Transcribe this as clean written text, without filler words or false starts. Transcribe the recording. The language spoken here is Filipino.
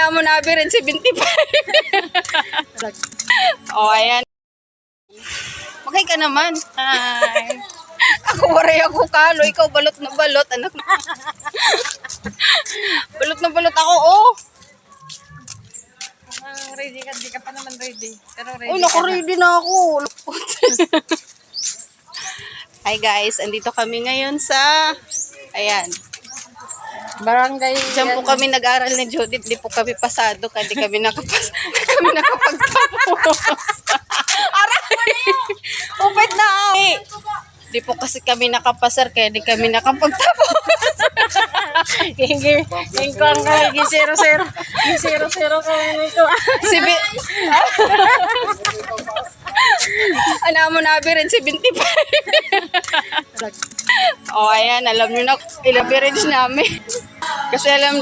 Ana mo na rin 75. Oh, ayan. Magay ka naman. Hi. Ako waray ako kalo, ikaw balot na balot, anak. Balot na balot ako, oh. Ready ka, di ka pa naman ready. Pero ready. Oh, naka-ready na ako. Hi guys, andito kami ngayon sa, ayan. Barangay. Diyan po kami nag-aral ni Judith, di po kami pasado, kasi kami nakapagtapos. Aray! Upit na! Di po kasi kami nakapasar, kaya di kami nakapagtapos. Hindi ko ang kalagi 0-0. 0-0 ka nito. Ana mo na rin 75. Oh, ayan, alam niyo na, ilang average namin. Kasi alam,